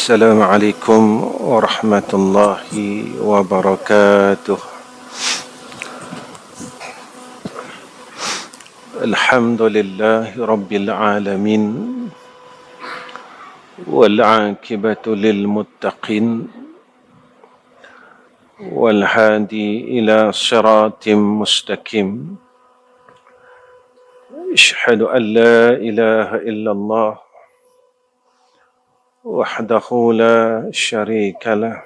السلام عليكم ورحمة الله وبركاته. الحمد لله رب العالمين والعاقبة للمتقين والهادي إلى صراط مستقيم. أشهد أن لا إله إلا الله وحده لا شريك له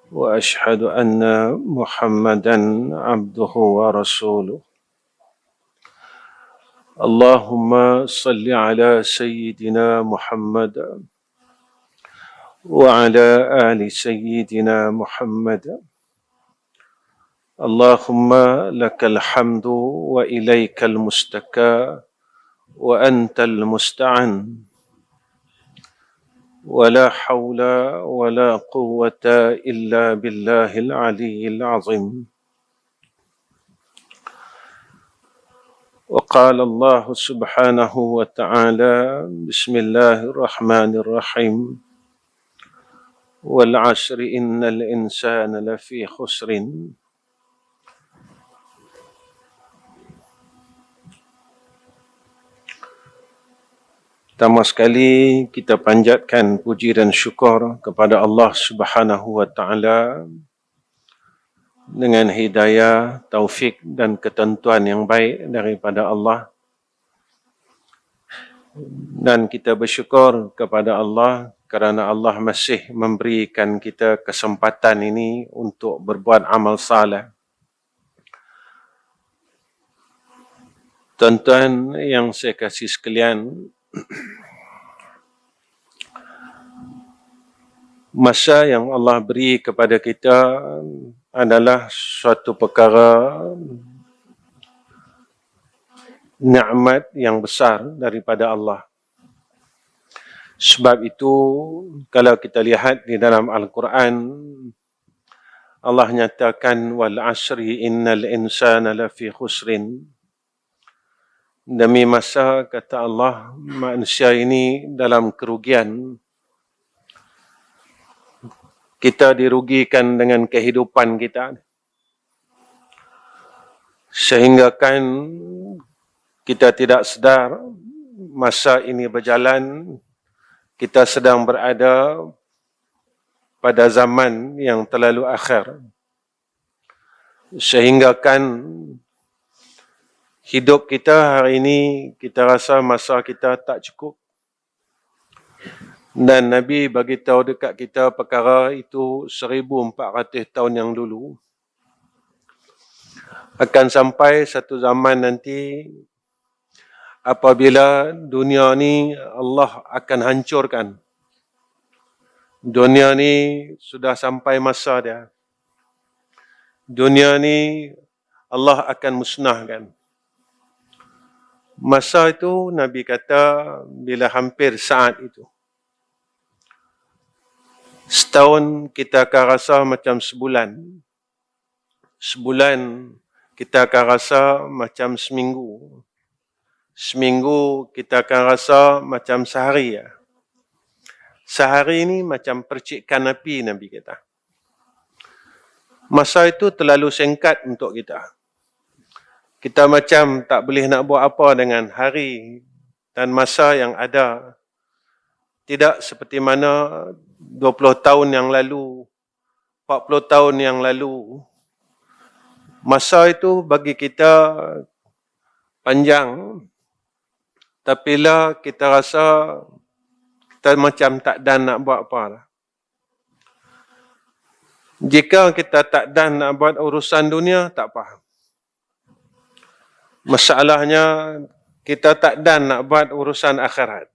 وأشهد أن محمدًا عبده ورسوله. اللهم صل على سيدنا محمد وعلى آل سيدنا محمد. اللهم لك الحمد وإليك المستكى وأنت المستعان، ولا حول ولا قوة إلا بالله العلي العظيم. وقال الله سبحانه وتعالى: بسم الله الرحمن الرحيم، والعصر إن الإنسان لفي خسر. Pertama sekali kita panjatkan puji dan syukur kepada Allah Subhanahu wa taala dengan hidayah, taufik dan ketentuan yang baik daripada Allah. Dan kita bersyukur kepada Allah kerana Allah masih memberikan kita kesempatan ini untuk berbuat amal saleh. Tuan-tuan yang saya kasih sekalian, masa yang Allah beri kepada kita adalah suatu perkara nikmat yang besar daripada Allah. Sebab itu, kalau kita lihat di dalam Al-Quran, Allah nyatakan, wal asri innal insana lafi khusrin. Demi masa, kata Allah, manusia ini dalam kerugian. Kita dirugikan dengan kehidupan kita. Sehingga kan kita tidak sedar masa ini berjalan, kita sedang berada pada zaman yang terlalu akhir. Sehingga kan hidup kita hari ini, kita rasa masa kita tak cukup. Dan Nabi bagi tahu dekat kita perkara itu 1400 tahun yang dulu. Akan sampai satu zaman nanti, apabila dunia ni Allah akan hancurkan. Dunia ni sudah sampai masa dia. Dunia ni Allah akan musnahkan. Masa itu Nabi kata bila hampir saat itu. Setahun kita akan rasa macam sebulan. Sebulan kita akan rasa macam seminggu. Seminggu kita akan rasa macam sehari. Sehari ini macam percikan api, Nabi kata. Masa itu terlalu singkat untuk kita. Kita macam tak boleh nak buat apa dengan hari dan masa yang ada. Tidak seperti mana 20 tahun yang lalu, 40 tahun yang lalu. Masa itu bagi kita panjang. Tapi lah kita rasa kita macam tak dan nak buat apa. Jika kita tak dan nak buat urusan dunia, tak apa. Masalahnya kita tak dan nak buat urusan akhirat.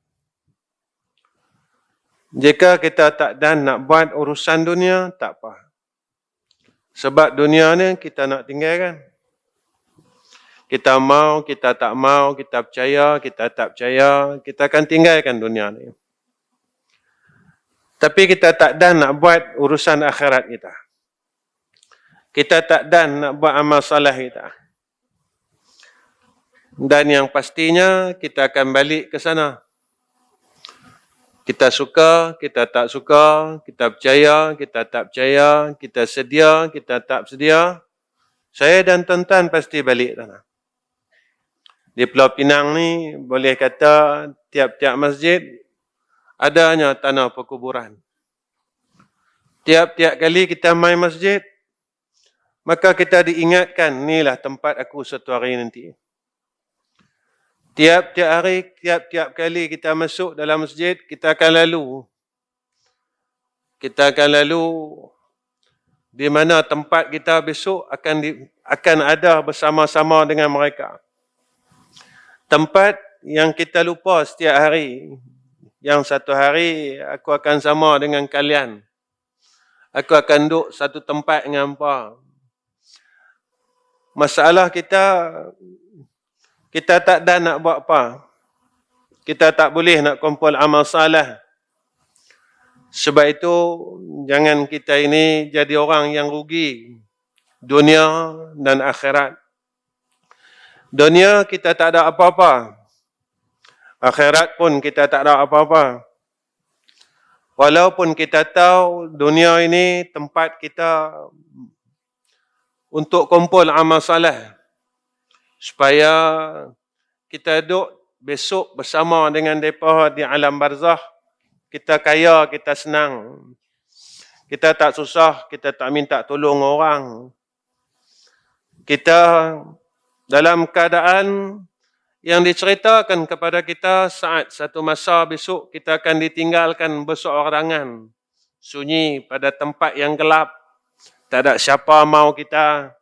Jika kita tak dan nak buat urusan dunia, tak apa. Sebab dunia ni kita nak tinggalkan. Kita mau, kita tak mau, kita percaya, kita tak percaya, kita akan tinggalkan dunia ni. Tapi kita tak dan nak buat urusan akhirat kita. Kita tak dan nak buat amal saleh kita. Dan yang pastinya kita akan balik ke sana. Kita suka, kita tak suka, kita percaya, kita tak percaya, kita sedia, kita tak sedia. Saya dan tuan-tuan pasti balik tanah. Di Pulau Pinang ni boleh kata tiap-tiap masjid adanya tanah perkuburan. Tiap-tiap kali kita main masjid, maka kita diingatkan, inilah tempat aku satu hari nanti. Tiap-tiap hari, tiap-tiap kali kita masuk dalam masjid, kita akan lalu. Kita akan lalu di mana tempat kita besok akan ada bersama-sama dengan mereka. Tempat yang kita lupa setiap hari. Yang satu hari aku akan sama dengan kalian. Aku akan duduk satu tempat dengan hampa. Masalah kita tak ada nak buat apa. Kita tak boleh nak kumpul amal salah. Sebab itu, jangan kita ini jadi orang yang rugi. Dunia dan akhirat. Dunia kita tak ada apa-apa. Akhirat pun kita tak ada apa-apa. Walaupun kita tahu dunia ini tempat kita untuk kumpul amal salah. Supaya kita duduk besok bersama dengan mereka di alam barzakh. Kita kaya, kita senang. Kita tak susah, kita tak minta tolong orang. Kita dalam keadaan yang diceritakan kepada kita saat satu masa besok kita akan ditinggalkan berseorangan. Sunyi pada tempat yang gelap. Tak ada siapa mau kita.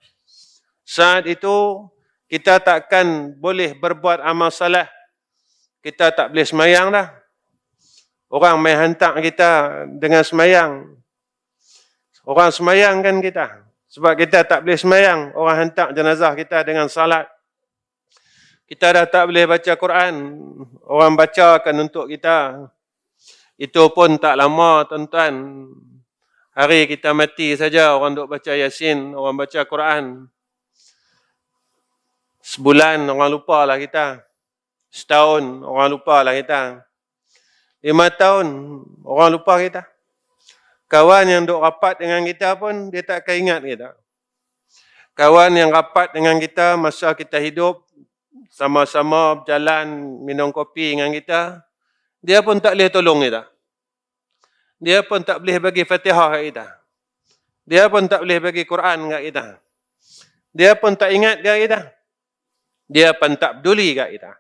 Saat itu kita takkan boleh berbuat amal salah. Kita tak boleh semayang dah. Orang main hantar kita dengan semayang. Orang semayang kan kita. Sebab kita tak boleh semayang. Orang hantar jenazah kita dengan salat. Kita dah tak boleh baca Quran. Orang bacakan untuk kita. Itu pun tak lama tuan-tuan. Hari kita mati saja orang duk baca Yasin. Orang baca Quran. Sebulan orang lupa lah kita. Setahun orang lupa lah kita. 5 tahun orang lupa kita. Kawan yang duk rapat dengan kita pun dia takkan ingat kita. Kawan yang rapat dengan kita masa kita hidup, sama-sama berjalan minum kopi dengan kita, dia pun tak boleh tolong kita. Dia pun tak boleh bagi Fatihah kat kita. Dia pun tak boleh bagi Quran kat kita. Dia pun tak ingat kat kita. Dia pun tak peduli kat kita.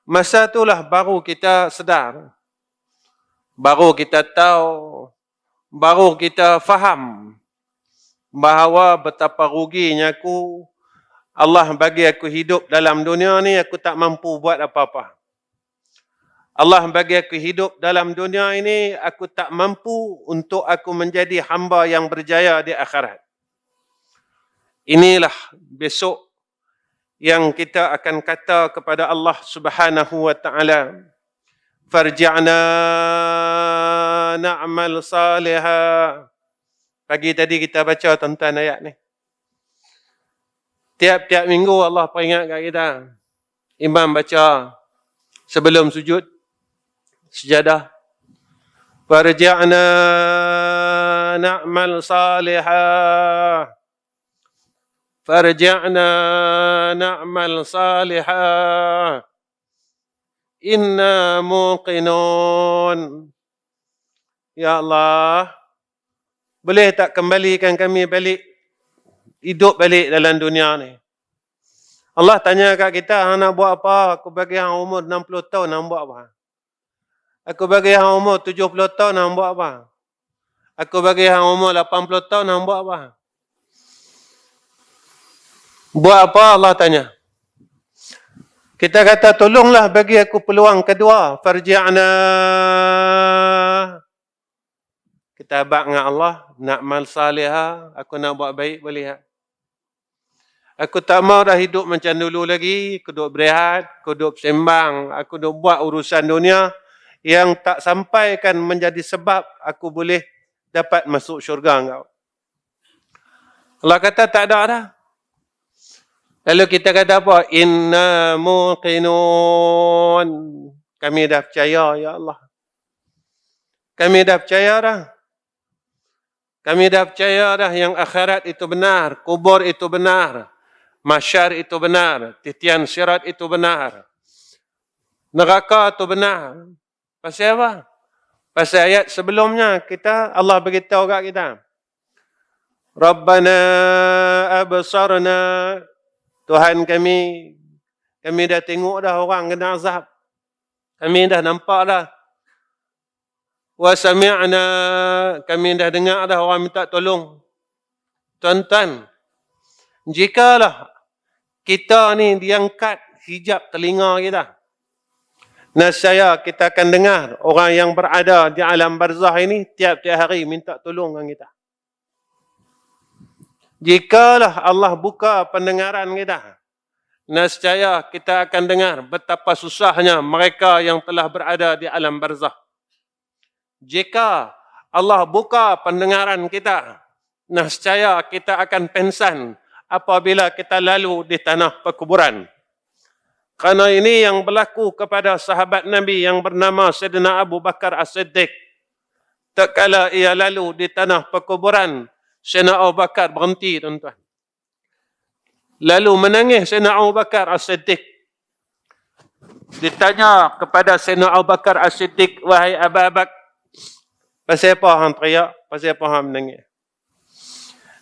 Masa itulah baru kita sedar. Baru kita tahu. Baru kita faham bahawa betapa ruginya aku. Allah bagi aku hidup dalam dunia ni, aku tak mampu buat apa-apa. Allah bagi aku hidup dalam dunia ini, aku tak mampu untuk aku menjadi hamba yang berjaya di akhirat. Inilah besok yang kita akan kata kepada Allah Subhanahu wa ta'ala, farji'na na'mal salihah. Pagi tadi kita baca tentang ayat ni. Tiap-tiap minggu Allah peringat kat kita. Imam baca sebelum sujud sejadah. Farji'na na'mal salihah. Farji'na na'mal salihah. Inna muqinun. Ya Allah, boleh tak kembalikan kami balik, hidup balik dalam dunia ni? Allah tanya kat kita, hang nak buat apa? Aku bagi hang umur 60 tahun, hang buat apa? Aku bagi hang umur 70 tahun, hang buat apa? Aku bagi hang umur 80 tahun, hang buat apa? Buat apa Allah tanya? Kita kata, tolonglah bagi aku peluang kedua. Farji'na. Kita abad dengan Allah, nak mal salihah, aku nak buat baik boleh tak? Aku tak mau dah hidup macam dulu lagi, aku duduk berehat, aku duduk sembang, aku duduk buat urusan dunia yang tak sampaikan menjadi sebab aku boleh dapat masuk syurga engkau. Allah kata tak ada dah. Lalu kita kata apa? Inna muqinun. Kami dah percaya, ya Allah. Kami dah percaya dah. Kami dah percaya dah yang akhirat itu benar, kubur itu benar, mahsyar itu benar, titian sirat itu benar, neraka itu benar. Pasal apa? Pasal ayat sebelumnya Allah beritahu kat kita. Rabbana absarna, Tuhan kami dah tengok dah orang kena azab. Kami dah nampak dah. Wa sami'na, kami dah dengar dah orang minta tolong. Tuan-tuan, jikalah kita ni diangkat hijab telinga kita, nescaya kita akan dengar orang yang berada di alam barzah ini tiap-tiap hari minta tolong dengan kita. Jikalah Allah buka pendengaran kita, nescaya kita akan dengar betapa susahnya mereka yang telah berada di alam barzah. Jika Allah buka pendengaran kita, nescaya kita akan pengsan apabila kita lalu di tanah perkuburan. Kerana ini yang berlaku kepada sahabat Nabi yang bernama Sayyidina Abu Bakar As-Siddiq. Tak kala ia lalu di tanah perkuburan, Sayyidina Abu Bakar berhenti, tuan-tuan. Lalu menangis Sayyidina Abu Bakar As-Siddiq. Ditanya kepada Sayyidina Abu Bakar As-Siddiq, wahai Abu Bakar, pasal apa hang teriak? Pasal apa hang menangis?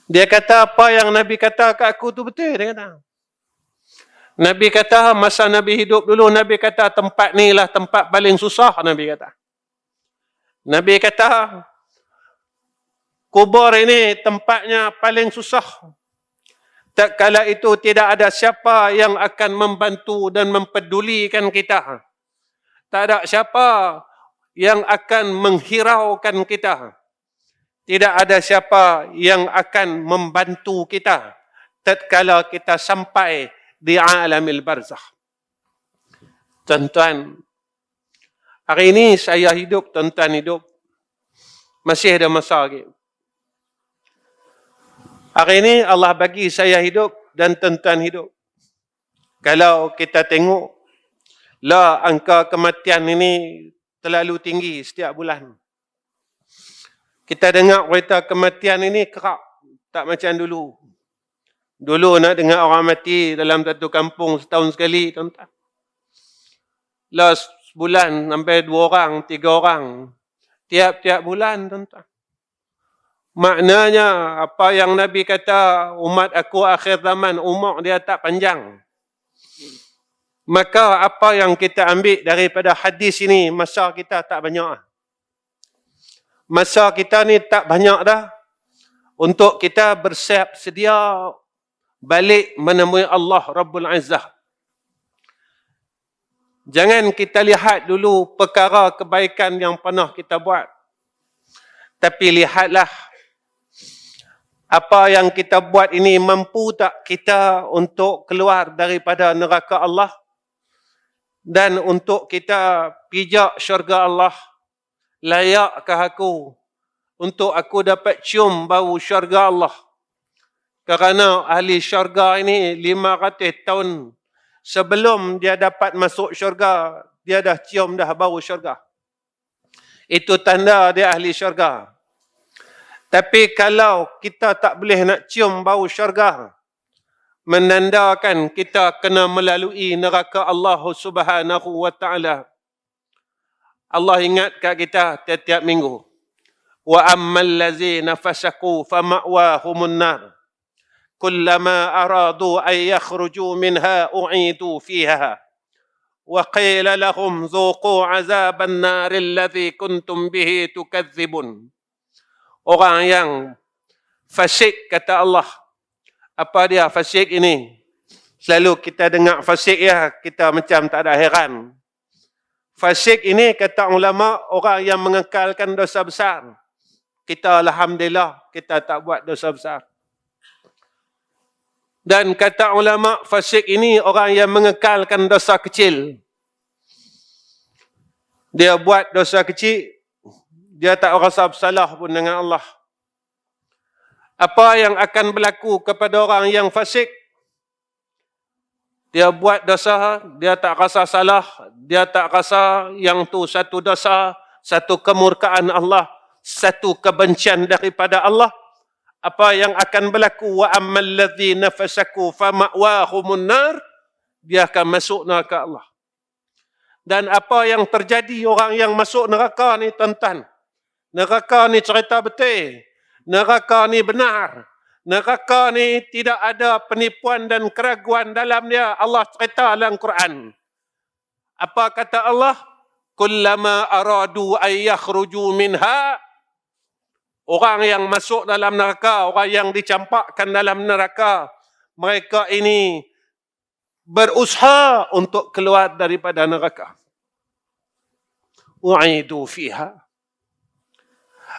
Dia kata, apa yang Nabi kata kat aku tu betul, dia kata. Nabi kata, masa Nabi hidup dulu, Nabi kata tempat ni lah tempat paling susah, Nabi kata. Nabi kata, kubur ini tempatnya paling susah. Tak kala itu tidak ada siapa yang akan membantu dan mempedulikan kita. Tak ada siapa yang akan menghiraukan kita. Tidak ada siapa yang akan membantu kita tatkala kita sampai di alamil barzakh. Tuan-tuan, hari ini saya hidup, tuan-tuan hidup, masih ada masa lagi. Hari ini Allah bagi saya hidup dan tuan-tuan hidup. Kalau kita tengok, angka kematian ini terlalu tinggi setiap bulan. Kita dengar berita kematian ini kerap, tak macam dulu. Dulu nak dengar orang mati dalam satu kampung setahun sekali, tuan-tuan. Sebulan sampai 2 orang, 3 orang. Tiap-tiap bulan, tuan-tuan. Maknanya apa yang Nabi kata, umat aku akhir zaman, umur dia tak panjang. Maka apa yang kita ambil daripada hadis ini, masa kita tak banyak. Masa kita ni tak banyak dah untuk kita bersiap sedia balik menemui Allah Rabbul Izzah. Jangan kita lihat dulu perkara kebaikan yang pernah kita buat. Tapi lihatlah apa yang kita buat ini mampu tak kita untuk keluar daripada neraka Allah dan untuk kita pijak syurga Allah. Layakkah aku untuk aku dapat cium bau syurga Allah? Kerana ahli syurga ini 500 tahun sebelum dia dapat masuk syurga, dia dah cium dah bau syurga. Itu tanda dia ahli syurga. Tapi kalau kita tak boleh nak cium bau syurga, menandakan kita kena melalui neraka Allah Subhanahu wa ta'ala. Allah ingat kat kita tiap-tiap minggu. Wa ammal ladzina fasaqu fama'wahumun nar. Kullama aradu an yakhruju minha u'idu fiha. Wa qila lahum dhuqu 'azaban nar alladhi kuntum bihi tukadzibun. Orang yang fasik, kata Allah. Apa dia fasik ini? Selalu kita dengar fasik ya, kita macam tak ada heran. Fasik ini kata ulama orang yang mengekalkan dosa besar. Kita alhamdulillah kita tak buat dosa besar. Dan kata ulama fasik ini orang yang mengekalkan dosa kecil. Dia buat dosa kecil, dia tak rasa bersalah pun dengan Allah. Apa yang akan berlaku kepada orang yang fasik? Dia buat dosa, dia tak rasa salah, dia tak rasa yang tu satu dosa satu kemurkaan Allah, satu kebencian daripada Allah, apa yang akan berlaku? Wa ammal ladzina fasaku fama'wahumun nar, dia akan masuk neraka Allah. Dan apa yang terjadi orang yang masuk neraka ni, tuan-tuan? Neraka ni cerita betul. Neraka ni benar. Neraka ni tidak ada penipuan dan keraguan dalam dia. Allah cerita dalam Quran. Apa kata Allah? Kullama aradu an yakhruju minha. Orang yang masuk dalam neraka, orang yang dicampakkan dalam neraka, mereka ini berusaha untuk keluar daripada neraka. U'idu fiha.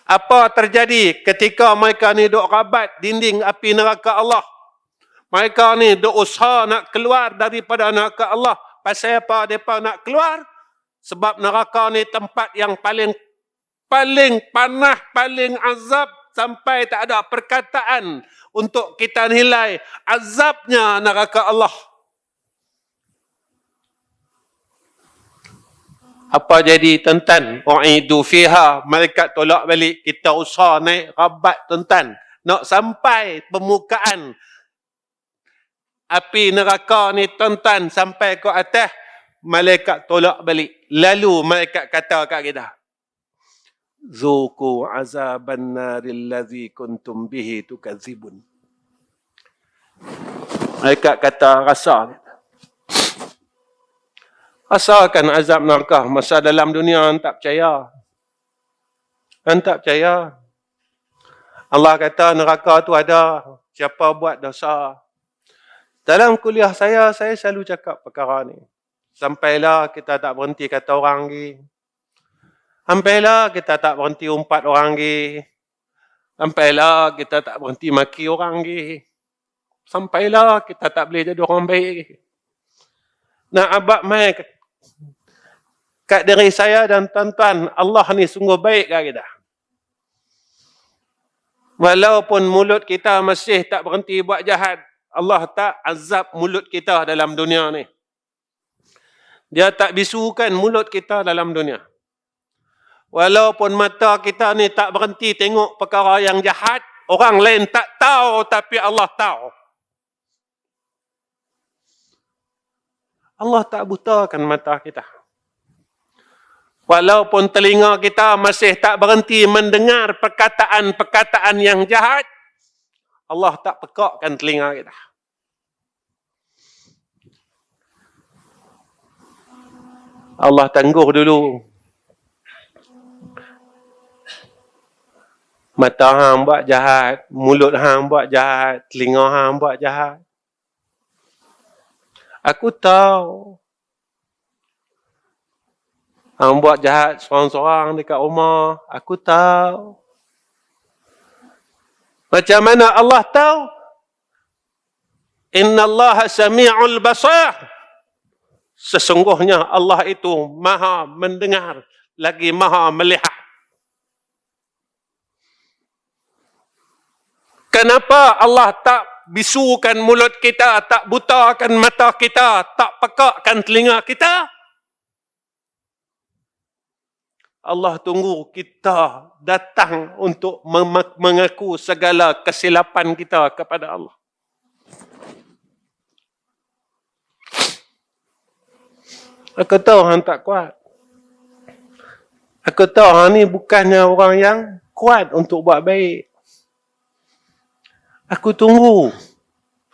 Apa terjadi ketika mereka ni duk rabat dinding api neraka Allah? Mereka ni duk usaha nak keluar daripada neraka Allah. Pasal apa mereka nak keluar? Sebab neraka ni tempat yang paling panas, paling azab, sampai tak ada perkataan untuk kita nilai azabnya neraka Allah. Apa jadi, tuan-tuan? U'idu fiha, malaikat tolak balik. Kita usaha naik rabat, tuan-tuan, nak sampai permukaan api neraka ni, tuan-tuan, sampai ke atas, malaikat tolak balik. Lalu malaikat kata kat kita, Zuku azaban naril ladzi kuntum bihi tukadzibun. Malaikat kata, rasakan azab neraka. Masa dalam dunia anda tak percaya. Anda tak percaya. Allah kata neraka tu ada. Siapa buat dosa. Dalam kuliah saya selalu cakap perkara ni. Sampailah kita tak berhenti kata orang lagi. Sampailah kita tak berhenti umpat orang lagi. Sampailah kita tak berhenti maki orang lagi. Sampailah kita tak boleh jadi orang baik lagi. Nak abad mai kat diri saya dan tuan-tuan, Allah ni sungguh baik kat kita. Walaupun mulut kita masih tak berhenti buat jahat, Allah tak azab mulut kita dalam dunia ni. Dia tak bisukan mulut kita dalam dunia. Walaupun mata kita ni tak berhenti tengok perkara yang jahat, orang lain tak tahu tapi Allah tahu. Allah tak butakan mata kita. Walaupun telinga kita masih tak berhenti mendengar perkataan-perkataan yang jahat, Allah tak pekakkan telinga kita. Allah tangguh dulu. Mata hang buat jahat, mulut hang buat jahat, telinga hang buat jahat. Aku tahu. Hang buat jahat seorang-seorang dekat rumah. Aku tahu. Macam mana Allah tahu? Inna Allah sami'ul basar. Sesungguhnya Allah itu maha mendengar, lagi maha melihat. Kenapa Allah tak bisukan mulut kita, tak butakan mata kita, tak pekakkan telinga kita? Allah tunggu kita datang untuk mengaku segala kesilapan kita kepada Allah. Aku tahu hang tak kuat. Aku tahu hang ni bukannya orang yang kuat untuk buat baik. Aku tunggu.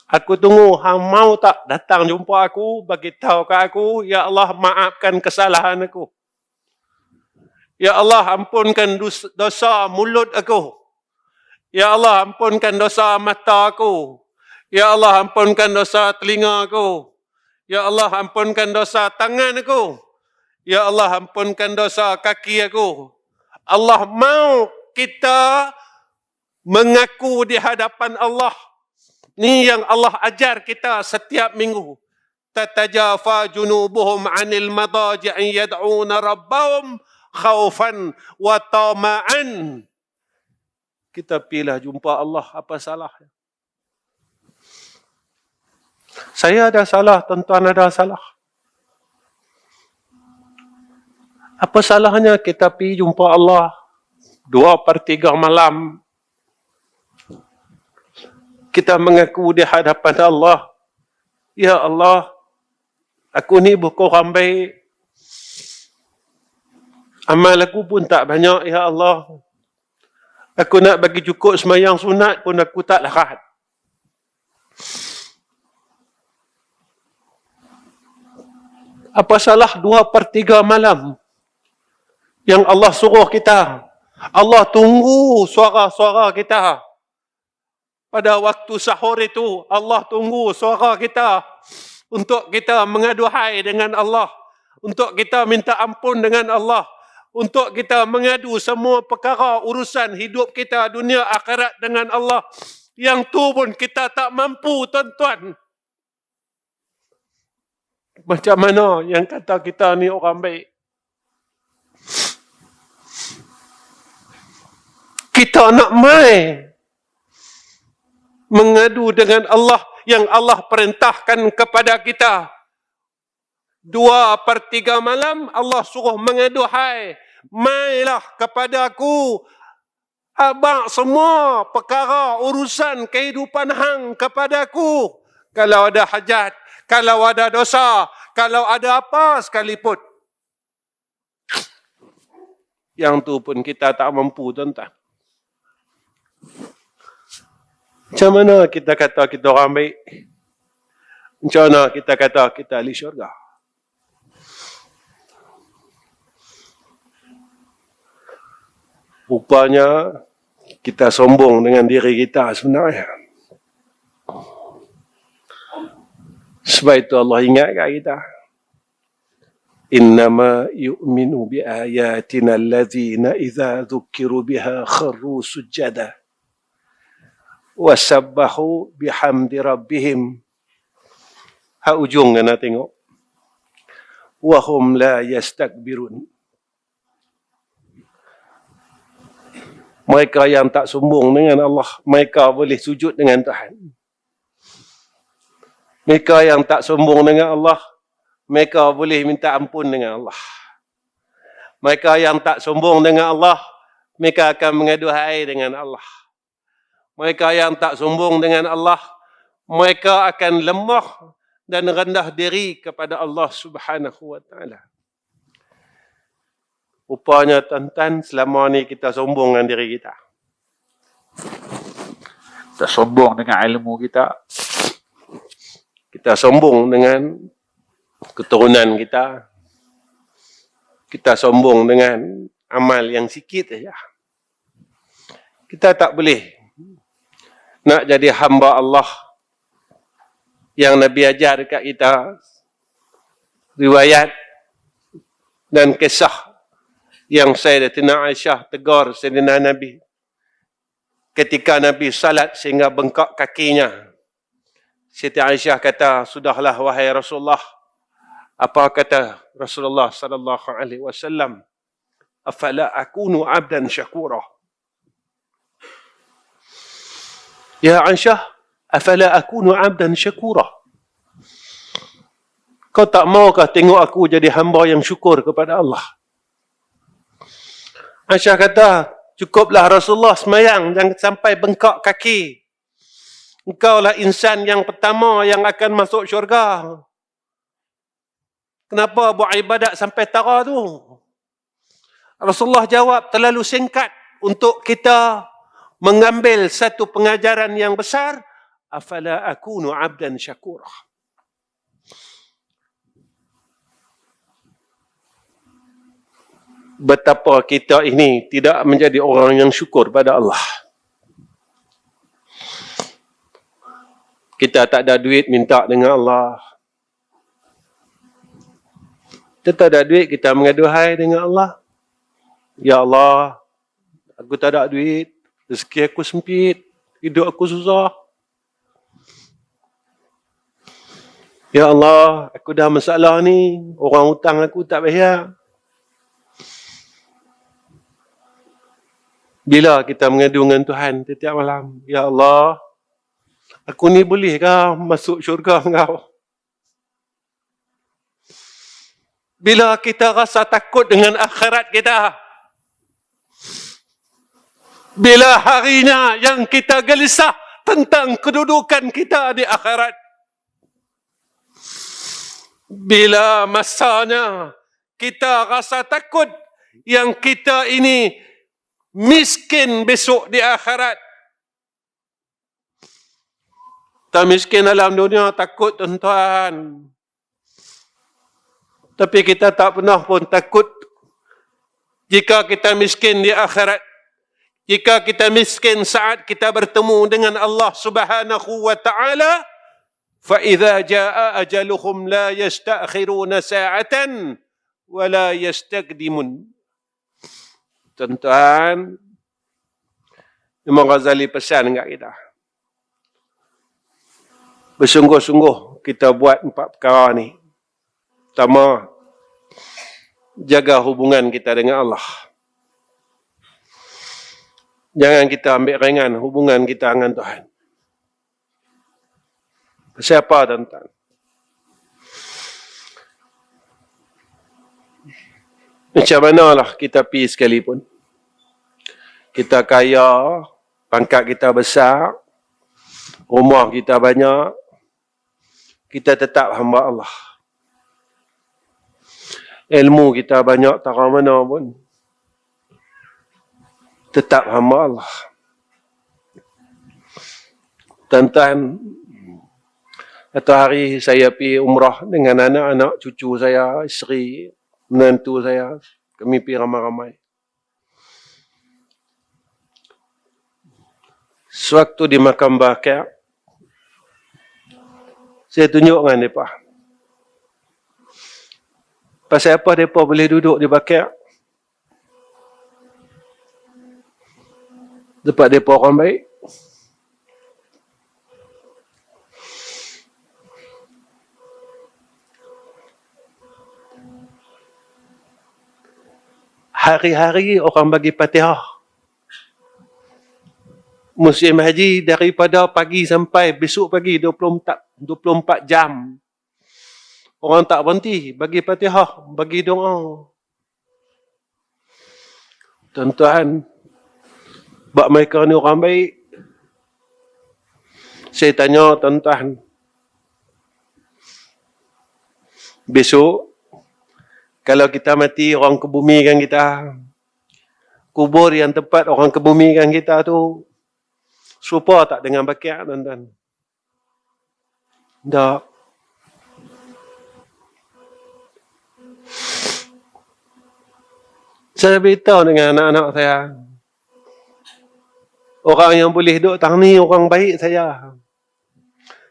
Aku tunggu hang mau tak datang jumpa aku, bagi tahu kat aku, ya Allah maafkan kesalahan aku. Ya Allah ampunkan dosa mulut aku. Ya Allah ampunkan dosa mata aku. Ya Allah ampunkan dosa telinga aku. Ya Allah ampunkan dosa tangan aku. Ya Allah ampunkan dosa kaki aku. Allah mau kita mengaku di hadapan Allah. Ni yang Allah ajar kita setiap minggu. Tatajafa junubuhum 'anil madaji'i yad'una rabbahum khaufan wa tama'an. Kita pilih jumpa Allah, apa salahnya? Saya ada salah, tuan-tuan ada salah. Apa salahnya kita pergi jumpa Allah 2/3 malam? Kita mengaku di hadapan Allah, ya Allah, aku ni bukan orang baik. Amal aku pun tak banyak, ya Allah. Aku nak bagi cukup semayang sunat pun aku tak larat. Apa salah 2/3 malam yang Allah suruh kita? Allah tunggu suara-suara kita. Pada waktu sahur itu, Allah tunggu suara kita untuk kita mengaduhai dengan Allah, untuk kita minta ampun dengan Allah, untuk kita mengadu semua perkara urusan hidup kita dunia akhirat dengan Allah. Yang tu pun kita tak mampu, tuan-tuan. Macam mana yang kata kita ni orang baik? Kita nak mai mengadu dengan Allah yang Allah perintahkan kepada kita. 2/3 malam Allah suruh mengadu, hai, mailah kepada aku, abang semua perkara urusan kehidupan hang kepada aku. Kalau ada hajat, kalau ada dosa, kalau ada apa sekalipun. Yang tu pun kita tak mampu, tuan-tuan. Macam mana kita kata kita orang baik? Macam mana kita kata kita ahli syurga? Rupanya kita sombong dengan diri kita sebenarnya. Sebab itu Allah ingatkan kita. Innama yu'minu bi ayatina allazina idza dzukiru biha kharru sujada wasabbahu bihamdi rabbihim. Hak ujung nak tengok. Wahum la yastakbirun. Mereka yang tak sombong dengan Allah, mereka boleh sujud dengan Tuhan. Mereka yang tak sombong dengan Allah, mereka boleh minta ampun dengan Allah. Mereka yang tak sombong dengan Allah, mereka akan mengaduhai dengan Allah. Mereka yang tak sombong dengan Allah, mereka akan lemah dan rendah diri kepada Allah Subhanahu wa taala. Rupanya, tuan-tuan, selama ni kita sombong dengan diri kita. Kita sombong dengan ilmu kita. Kita sombong dengan keturunan kita. Kita sombong dengan amal yang sikit saja. Kita tak boleh nak jadi hamba Allah yang Nabi ajar dekat kita. Riwayat dan kisah yang Sayyidatina Aisyah tegur Sayyidina Nabi ketika Nabi salat sehingga bengkak kakinya. Siti Aisyah kata, sudahlah wahai Rasulullah. Apa kata Rasulullah sallallahu alaihi wasallam? Afala akunu abdan syakura? Ya Aisyah, afala akunu abdan syakura? Kau tak maukah tengok aku jadi hamba yang syukur kepada Allah? Aisyah kata, cukuplah Rasulullah semayang, jangan sampai bengkak kaki. Engkaulah insan yang pertama yang akan masuk syurga. Kenapa buat ibadat sampai tara tu? Rasulullah jawab terlalu singkat untuk kita mengambil satu pengajaran yang besar. Afala akunu abdan syakura? Betapa kita ini tidak menjadi orang yang syukur pada Allah. Kita tak ada duit minta dengan Allah. Kita tak ada duit, kita mengaduhai dengan Allah. Ya Allah, aku tak ada duit, rezeki aku sempit, hidup aku susah. Ya Allah, aku dah masalah ni, orang hutang aku tak bayar. Bila kita mengadu dengan Tuhan setiap malam, Ya Allah, aku ni bolehkah masuk syurga Engkau? Bila kita rasa takut dengan akhirat kita, bila harinya yang kita gelisah tentang kedudukan kita di akhirat, bila masanya kita rasa takut yang kita ini miskin besok di akhirat. Tak miskin dalam dunia takut tuan-tuan, tapi kita tak pernah pun takut jika kita miskin di akhirat. Jika kita miskin saat kita bertemu dengan Allah Subhanahu wa ta'ala, فَإِذَا جَاءَ أَجَلُهُمْ لَا يَسْتَأْخِرُونَ سَاعَةً وَلَا يَسْتَقْدِمُونَ. Tuan-tuan, Imam Ghazali pesan kat kita, bersungguh-sungguh kita buat 4 perkara ni. Pertama, jaga hubungan kita dengan Allah. Jangan kita ambil ringan hubungan kita dengan Tuhan. Siapa tuan-tuan? Macam manalah kita pergi sekalipun, kita kaya, pangkat kita besar, rumah kita banyak, kita tetap hamba Allah. Ilmu kita banyak tak mana pun, tetap hamba Allah. Tuan-tuan, satu hari saya pergi umrah dengan anak-anak cucu saya, isteri, menantu saya. Kami pergi ramai-ramai. Sewaktu di makam Baqi', saya tunjuk dengan mereka, pasal apa mereka boleh duduk di Baqi'? Sebab mereka orang baik. Hari-hari orang bagi Fatihah. Musim haji daripada pagi sampai besok pagi 24 jam. Orang tak berhenti bagi Fatihah, bagi doa. Tuan-tuan, bak mereka ni orang baik. Saya tanya tuan-tuan, besok kalau kita mati, orang kebumikan kita, kubur yang tempat orang kebumikan kita tu serupa tak dengan Baqi', tuan-tuan? Tak. Saya beritahu dengan anak-anak saya, orang yang boleh duduk tang ni orang baik saya.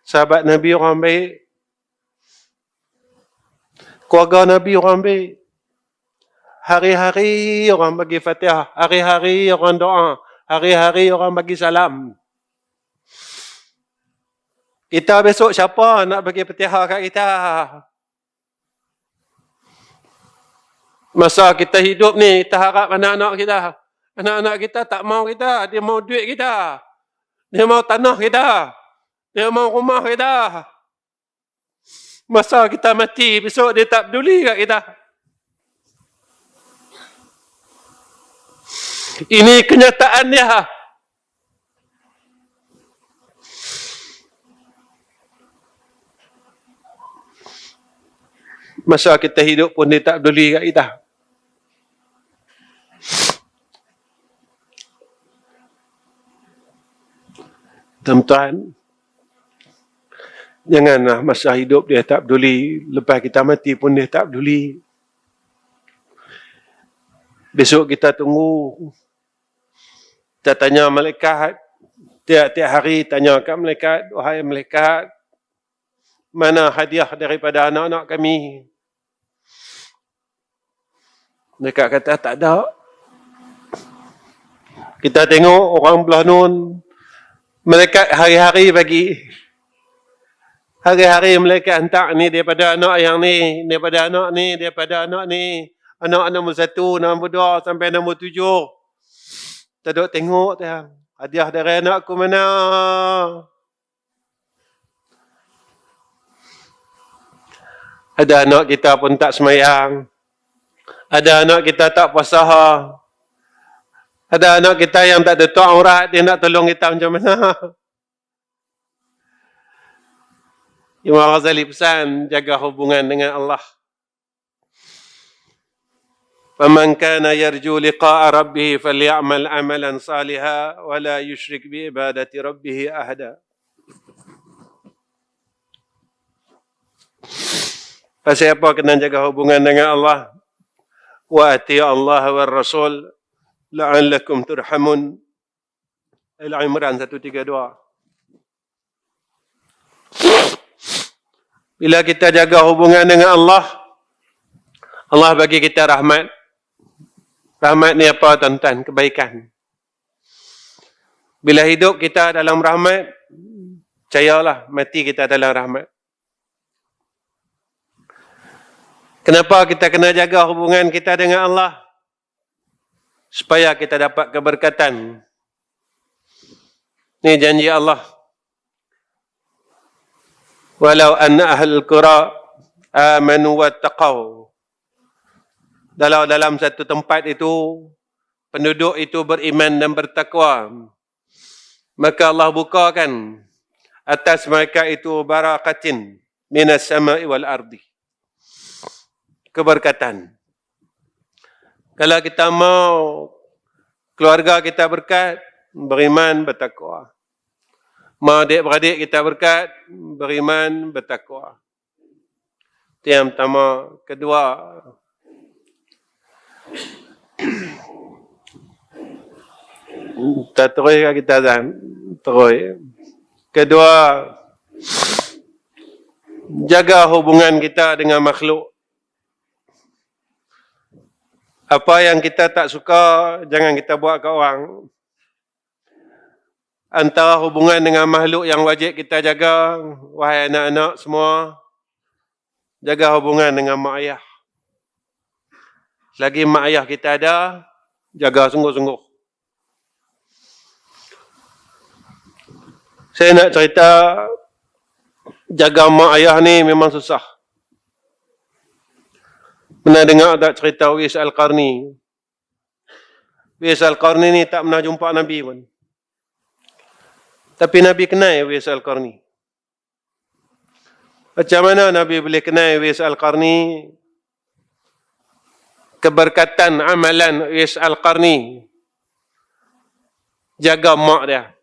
Sahabat Nabi orang baik. Keluarga Nabi orang baik. Hari-hari orang bagi Fatihah. Hari-hari orang doa. Hari-hari orang bagi salam. Kita besok siapa nak bagi Fatihah kat kita? Masa kita hidup ni, kita harap anak-anak kita. Anak-anak kita tak mau kita. Dia mau duit kita. Dia mau tanah kita. Dia mau rumah kita. Masa kita mati, besok dia tak peduli kat kita. Ini kenyataan dia. Masa kita hidup pun dia tak peduli kat kita. Tuan-tuan, janganlah masa hidup dia tak peduli, lepas kita mati pun dia tak peduli. Besok kita tunggu. Kita tanya malaikat, tiap-tiap hari tanya kat malaikat, wahai malaikat, mana hadiah daripada anak-anak kami? Malaikat kata tak ada. Kita tengok orang belah nun, malaikat hari-hari bagi. Hari-hari malaikat hantar ni daripada anak yang ni, daripada anak ni, daripada anak ni. Anak nombor 1, nombor 2 sampai nombor 7. Kita duduk tengok dia. Hadiah dari anakku mana? Ada anak kita pun tak semayang. Ada anak kita tak puasa. Ada anak kita yang tak ada tuak aurat, dia nak tolong kita macam mana? Imam Ghazali pesan, jaga hubungan dengan Allah. فَمَنْ كَانَ يَرْجُو لِقَاءَ رَبِّهِ فَلْيَعْمَلْ عَمَلًا صَالِحًا وَلَا يُشْرِكْ بِعِبَادَةِ رَبِّهِ أَحَدًا. Pasal apa kena jaga hubungan dengan Allah? Wa ati'u Allah wa Rasul la'allakum turhamun. Al-Imran 132. Bila kita jaga hubungan dengan Allah, Allah bagi kita rahmat. Rahmat ni apa tuan-tuan? Kebaikan. Bila hidup kita dalam rahmat, percayalah mati kita dalam rahmat. Kenapa kita kena jaga hubungan kita dengan Allah? Supaya kita dapat keberkatan. Ini janji Allah. Walau anna ahlul qura amanu wattaqau. Dalam satu tempat itu, penduduk itu beriman dan bertakwa, maka Allah bukakan atas mereka itu barakatin minas sama'i wal ardi. Keberkatan. Kalau kita mau keluarga kita berkat, beriman, bertakwa. Mau adik-beradik kita berkat, beriman, bertakwa. Itu yang pertama. Kedua, tak terus kita dan terus. Kedua, jaga hubungan kita dengan makhluk. Apa yang kita tak suka, jangan kita buat ke orang. Antara hubungan dengan makhluk yang wajib kita jaga, wahai anak-anak semua, jaga hubungan dengan mak ayah. Selagi mak ayah kita ada, jaga sungguh-sungguh. Saya nak cerita, jaga mak ayah ni memang susah. Pernah dengar tak cerita Uwais Al-Qarni? Uwais Al-Qarni ni tak pernah jumpa Nabi pun. Tapi Nabi kenal Uwais Al-Qarni. Macam mana Nabi boleh kenal Uwais Al-Qarni? Keberkatan amalan Uwais Al-Qarni. Jaga mak dia.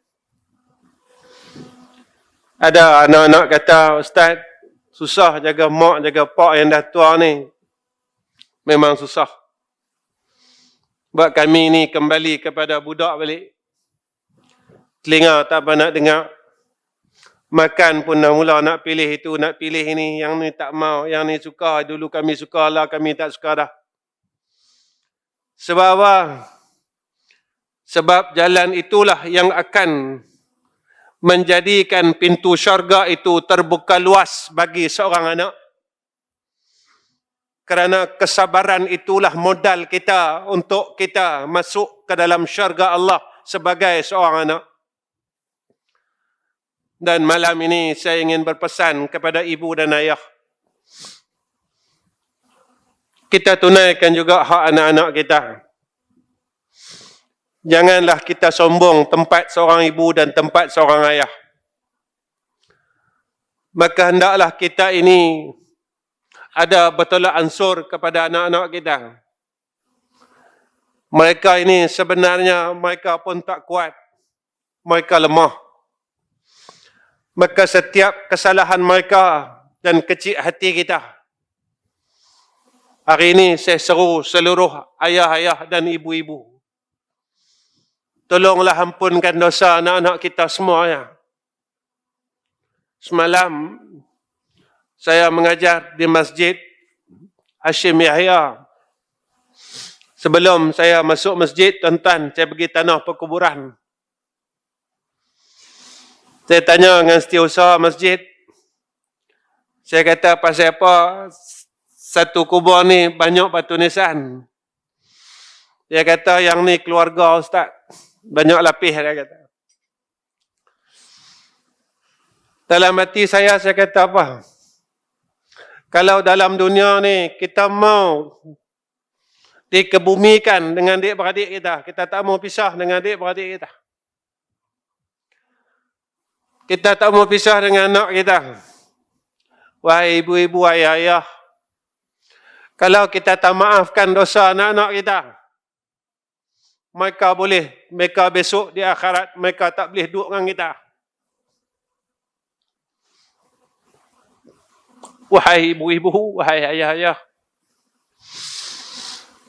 Ada anak-anak kata, Ustaz, susah jaga mak, jaga pak yang dah tua ni. Memang susah. Buat kami ni kembali kepada budak balik. Telinga tak apa nak dengar. Makan pun dah mula nak pilih itu, nak pilih ini. Yang ni tak mau, yang ni suka. Dulu kami suka lah, kami tak suka dah. Sebab apa? Sebab jalan itulah yang akan menjadikan pintu syurga itu terbuka luas bagi seorang anak. Kerana kesabaran itulah modal kita untuk kita masuk ke dalam syurga Allah sebagai seorang anak. Dan malam ini saya ingin berpesan kepada ibu dan ayah. Kita tunaikan juga hak anak-anak kita. Janganlah kita sombong tempat seorang ibu dan tempat seorang ayah. Maka hendaklah kita ini ada bertolak ansur kepada anak-anak kita. Mereka ini sebenarnya mereka pun tak kuat. Mereka lemah. Maka setiap kesalahan mereka dan kecil hati kita. Hari ini saya seru seluruh ayah-ayah dan ibu-ibu. Tolonglah ampunkan dosa anak-anak kita semuanya. Semalam saya mengajar di Masjid Hashim Yahya. Sebelum saya masuk masjid, tuan-tuan, saya pergi tanah perkuburan. Saya tanya dengan setiausaha masjid. Saya kata, pasal apa satu kubur ni banyak batu nisan? Dia kata, yang ni keluarga Ustaz. Banyak lapis, dia kata. Dalam hati saya kata apa? Kalau dalam dunia ni kita mau dikebumikan dengan adik-beradik kita, kita tak mau pisah dengan adik-beradik kita. Kita tak mau pisah dengan anak kita. Wahai ibu-ibu, ayah-ayah, kalau kita tak maafkan dosa anak-anak kita, mereka besok di akhirat, mereka tak boleh duduk dengan kita. Wahai ibu-ibu, wahai ayah-ayah,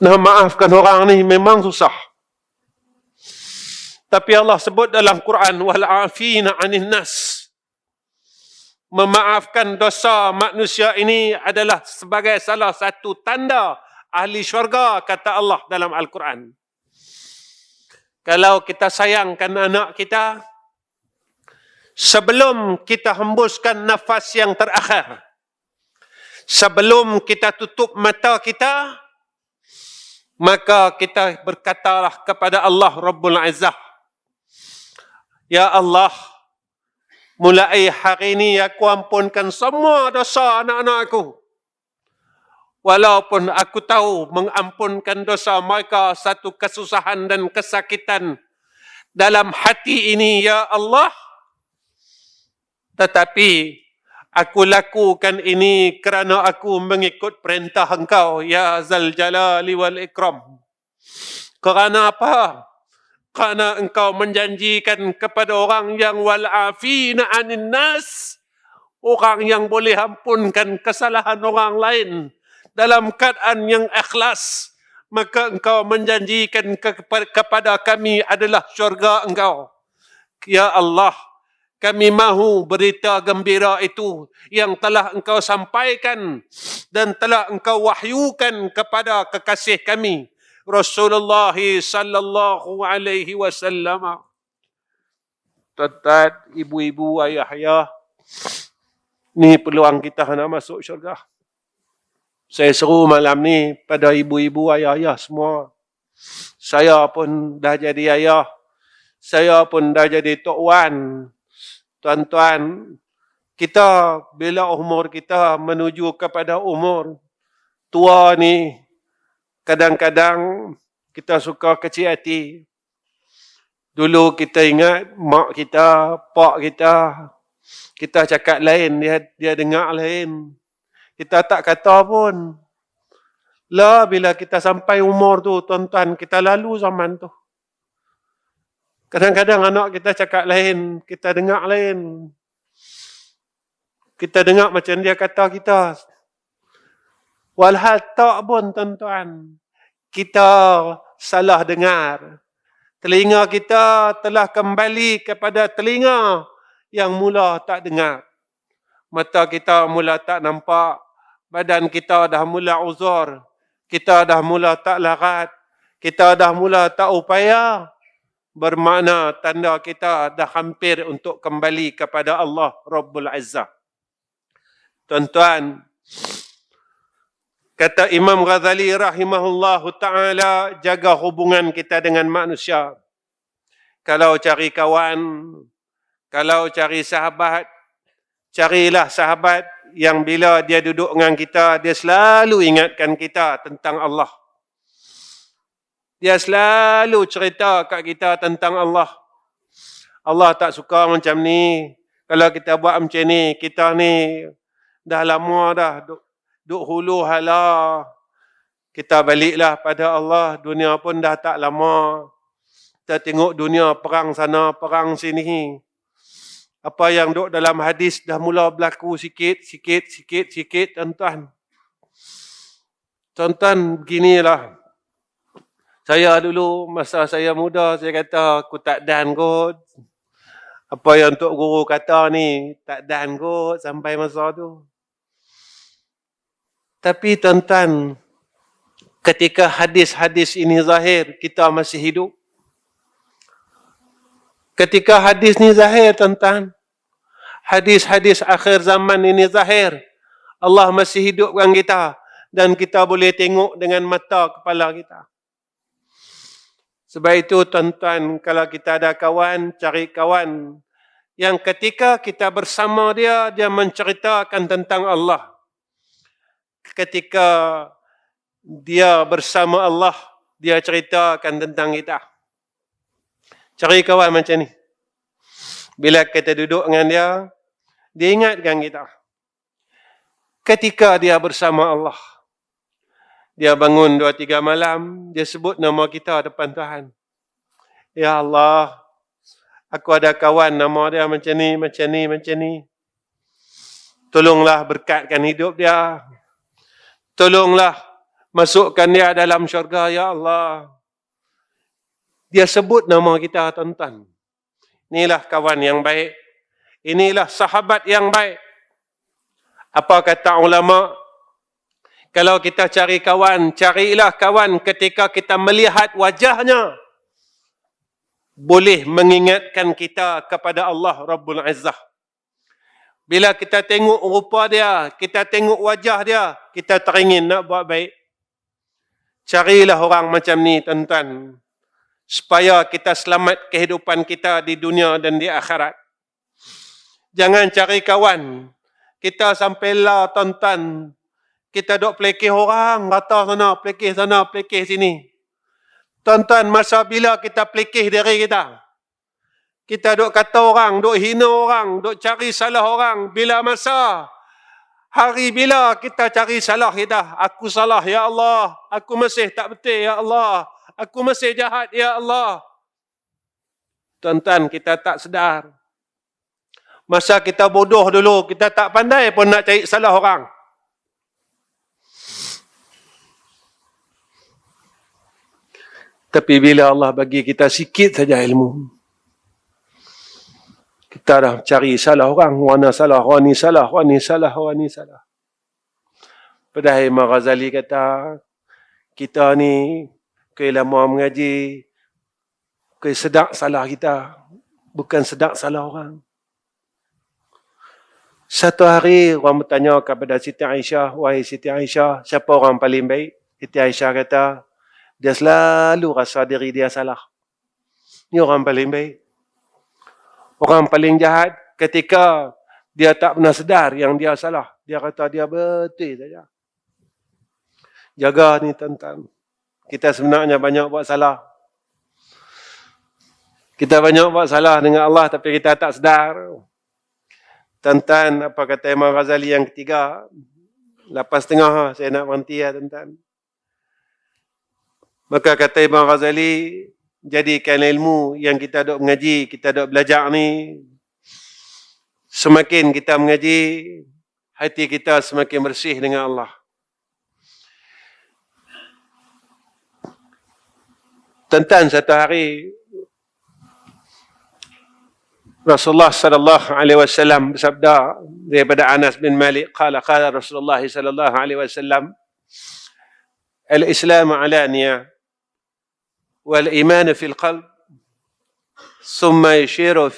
nak maafkan orang ni memang susah. Tapi Allah sebut dalam Quran, wal afina 'anil nas. Memaafkan dosa manusia ini adalah sebagai salah satu tanda ahli syurga, kata Allah dalam Al-Quran. Kalau kita sayangkan anak kita, sebelum kita hembuskan nafas yang terakhir, sebelum kita tutup mata kita, maka kita berkatalah kepada Allah Rabbul Izzah, Ya Allah, mulai hari ini aku ampunkan semua dosa anak-anak aku. Walaupun aku tahu mengampunkan dosa mereka satu kesusahan dan kesakitan dalam hati ini, Ya Allah. Tetapi aku lakukan ini kerana aku mengikut perintah Engkau, Ya Zal Jalali wal Ikram. Kerana apa? Kerana Engkau menjanjikan kepada orang yang wal afina 'anil nas, orang yang boleh ampunkan kesalahan orang lain dalam keadaan yang ikhlas, maka Engkau menjanjikan kepada kami adalah syurga Engkau. Ya Allah, kami mahu berita gembira itu yang telah Engkau sampaikan dan telah Engkau wahyukan kepada kekasih kami Rasulullah sallallahu alaihi wasallam. Tuan-tuan, ibu-ibu, ayah-ayah, ni peluang kita nak masuk syurga. Saya seru malam ni pada ibu-ibu, ayah-ayah semua. Saya pun dah jadi ayah. Saya pun dah jadi tok wan. Tuan-tuan, kita bila umur kita menuju kepada umur tua ni, kadang-kadang kita suka kecil hati. Dulu kita ingat mak kita, pak kita cakap lain, dia dengar lain. Kita tak kata pun. Lah bila kita sampai umur tu, tuan-tuan, kita lalu zaman tu. Kadang-kadang anak kita cakap lain, kita dengar lain. Kita dengar macam dia kata kita. Walhal tak pun, tuan-tuan, kita salah dengar. Telinga kita telah kembali kepada telinga yang mula tak dengar. Mata kita mula tak nampak. Badan kita dah mula uzur. Kita dah mula tak larat. Kita dah mula tak upaya. Bermakna tanda kita dah hampir untuk kembali kepada Allah Rabbul Izzah. Tuan-tuan, kata Imam Ghazali rahimahullahu ta'ala, jaga hubungan kita dengan manusia. Kalau cari kawan, kalau cari sahabat, carilah sahabat yang bila dia duduk dengan kita, dia selalu ingatkan kita tentang Allah. Dia selalu cerita kat kita tentang Allah. Allah tak suka macam ni. Kalau kita buat macam ni, kita ni dah lama dah duk hulu hala. Kita baliklah pada Allah. Dunia pun dah tak lama. Kita tengok dunia perang sana, perang sini. Apa yang duk dalam hadis dah mula berlaku sikit, tuan-tuan. Tuan-tuan, beginilah. Saya dulu, masa saya muda, saya kata, aku tak dan kot. Apa yang Tok Guru kata ni, tak dan kot sampai masa tu. Tapi tuan-tuan, ketika hadis-hadis ini zahir, kita masih hidup. Ketika hadis ni zahir, tuan-tuan, hadis-hadis akhir zaman ini zahir, Allah masih hidup dengan kita dan kita boleh tengok dengan mata kepala kita. Sebab itu, tuan-tuan, kalau kita ada kawan, cari kawan yang ketika kita bersama dia, dia menceritakan tentang Allah. ketika dia bersama Allah, dia ceritakan tentang kita. Cari kawan macam ni. Bila kita duduk dengan dia ingatkan kita. Ketika dia bersama Allah, dia bangun 2-3 malam, dia sebut nama kita depan Tuhan. Ya Allah, aku ada kawan nama dia macam ni, macam ni, macam ni. Tolonglah berkatkan hidup dia. Tolonglah masukkan dia dalam syurga, ya Allah. Dia sebut nama kita, tuan-tuan. Inilah kawan yang baik. Inilah sahabat yang baik. Apa kata ulama? Kalau kita cari kawan, carilah kawan ketika kita melihat wajahnya. Boleh mengingatkan kita kepada Allah Rabbul Izzah. Bila kita tengok rupa dia, kita tengok wajah dia, kita teringin nak buat baik. Carilah orang macam ni, tuan-tuan. Supaya kita selamat kehidupan kita di dunia dan di akhirat. Jangan cari kawan. Kita sampai lah, tuan-tuan. Kita duk pelekeh orang, kata sana, pelekeh sini. Tuan-tuan, masa bila kita pelekeh diri kita? Kita duk kata orang, duk hina orang, duk cari salah orang. Bila masa? Hari bila kita cari salah kita? Aku salah, ya Allah. Aku masih tak betul, ya Allah. Aku masih jahat, ya Allah. Tuan-tuan, kita tak sedar. Masa kita bodoh dulu, kita tak pandai pun nak cari salah orang. Tapi bila Allah bagi kita sikit saja ilmu, kita dah cari salah orang, wana salah, wani salah, wani salah, wani salah. Padahal Imam Ghazali kata, kita ni kaya lama mengaji, kaya sedap salah kita, bukan sedap salah orang. Satu hari orang bertanya kepada Siti Aisyah, wahai Siti Aisyah, siapa orang paling baik? Siti Aisyah kata, dia selalu rasa diri dia salah. Ini orang paling baik. Orang paling jahat ketika dia tak pernah sedar yang dia salah. Dia kata dia betul saja. Jaga ni, tuan-tuan. Kita sebenarnya banyak buat salah. Kita banyak buat salah dengan Allah tapi kita tak sedar. Tuan-tuan, apa kata Imam Ghazali yang ketiga? 8:30 saya nak berhenti ya, tuan-tuan. Maka kata Imam Ghazali, jadikan ilmu yang kita duk mengaji, kita duk belajar ni, semakin kita mengaji, hati kita semakin bersih dengan Allah. Tuan-tuan, satu hari Rasulullah sallallahu alaihi wasallam bersabda daripada Anas bin Malik, qala Rasulullah sallallahu alaihi wasallam, al-Islam alaniyah wal iman fil qalb, thumma yashiru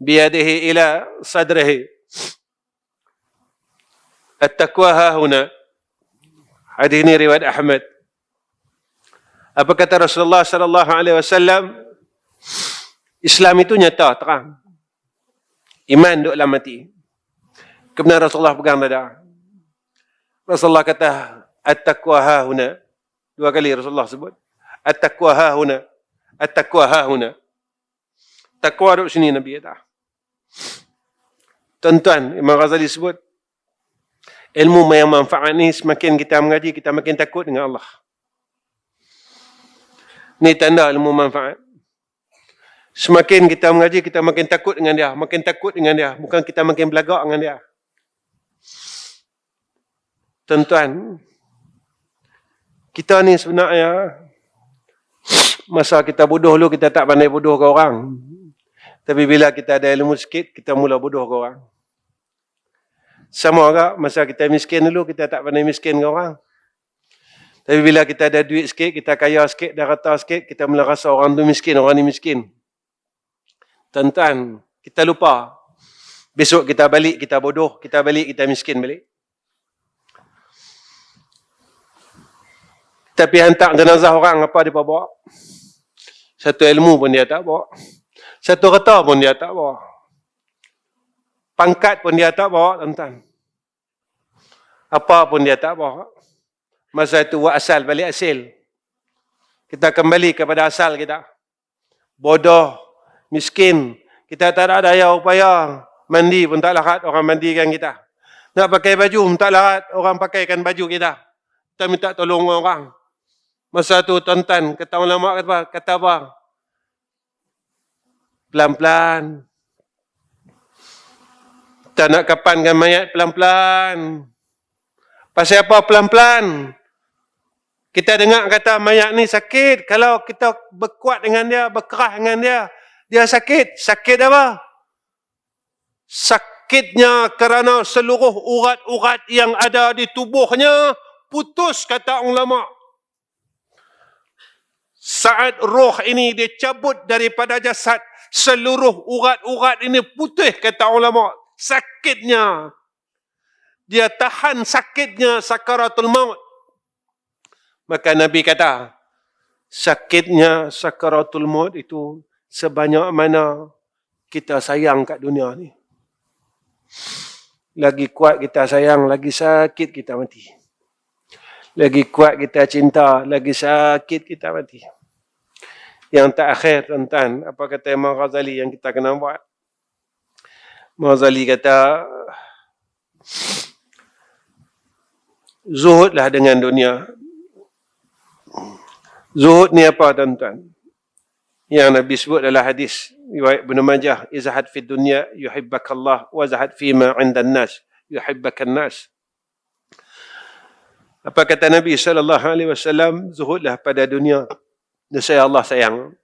biyadihi ila sadrihi, at-taqwa hahuna. Hadis ini riwayat Ahmad. Apa kata Rasulullah sallallahu alaihi wasallam? Islam itu nyata, terang. Iman duk dalam hati. Kemudian Rasulullah pegang dada. Rasulullah kata, at-taqwa hahuna. 2 kali Rasulullah sebut. At-taqwa hahuna. At-taqwa hahuna. Taqwa duk sini, Nabi kata. Tuan-tuan, Imam Ghazali sebut, ilmu yang manfaat ni semakin kita mengaji, kita makin takut dengan Allah. Ni tanda ilmu manfaat. Semakin kita mengaji, kita makin takut dengan dia. Makin takut dengan dia. Bukan kita makin belagak dengan dia. Tuan-tuan, kita ni sebenarnya, masa kita bodoh dulu, kita tak pandai bodoh ke orang. Tapi bila kita ada ilmu sikit, kita mula bodoh ke orang. Sama juga, masa kita miskin dulu, kita tak pandai miskin ke orang. Tapi bila kita ada duit sikit, kita kaya sikit, dah rata sikit, kita mula rasa orang tu miskin, orang ni miskin. Tuan-tuan, kita lupa. Besok kita balik, kita bodoh. Kita balik, kita miskin balik. Tapi hantar jenazah orang, apa dia bawa? Satu ilmu pun dia tak bawa. Satu harta pun dia tak bawa. Pangkat pun dia tak bawa, tuan-tuan. Apa pun dia tak apa. Masa itu buat asal balik asil. Kita kembali kepada asal kita. Bodoh, miskin. Kita tak ada daya upaya. Mandi pun tak larat orang mandikan kita. Nak pakai baju pun tak larat orang pakaikan baju kita. Kita minta tolong orang. Masa tu tuan-tuan, kata ulama kata apa? Pelan-pelan. Kita nak kapankan mayat pelan-pelan. Pasal apa pelan-pelan? Kita dengar kata mayat ni sakit. Kalau kita berkuat dengan dia, berkerah dengan dia, dia sakit. Sakit apa? Sakitnya kerana seluruh urat-urat yang ada di tubuhnya putus, kata ulama. Saat roh ini dicabut daripada jasad, seluruh urat-urat ini putih, kata ulama. Sakitnya. Dia tahan sakitnya sakaratul maut. Maka Nabi kata, sakitnya sakaratul maut itu sebanyak mana kita sayang kat dunia ni. Lagi kuat kita sayang, lagi sakit kita mati. Lagi kuat kita cinta, lagi sakit kita mati. Yang terakhir, tuan-tuan, apa kata Imam Ghazali yang kita kena buat? Imam Ghazali kata, zuhudlah dengan dunia. Zuhud ni apa, tuan-tuan? Yang Nabi sebut adalah hadis riwayat Ibnu Majah, izhad fid dunya yuhibbakallah wa zahad fima 'indan nas yuhibbakan nas. Apa kata Nabi sallallahu alaihi wasallam? Zuhudlah pada dunia, nescaya Allah sayang.